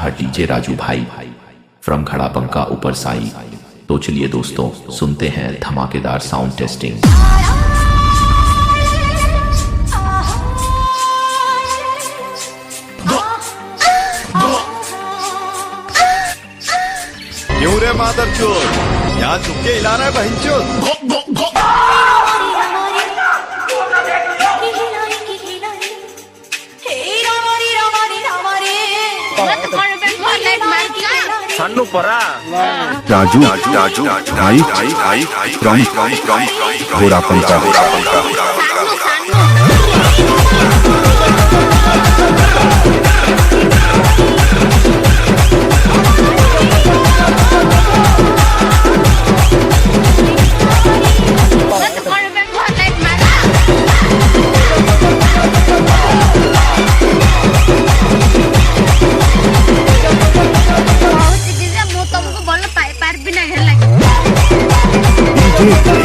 रहा डीजे राजू भाई फ्रॉम खड़ा बंका ऊपर साई। तो चलिए दोस्तों सुनते हैं धमाकेदार साउंड टेस्टिंग। क्यों रे मादरचोद, यहाँ छुप के हिला रहा है बहनचोद। राजू राजू भाई भाई भाई फ्रॉम घोड़ा पंका। तुमको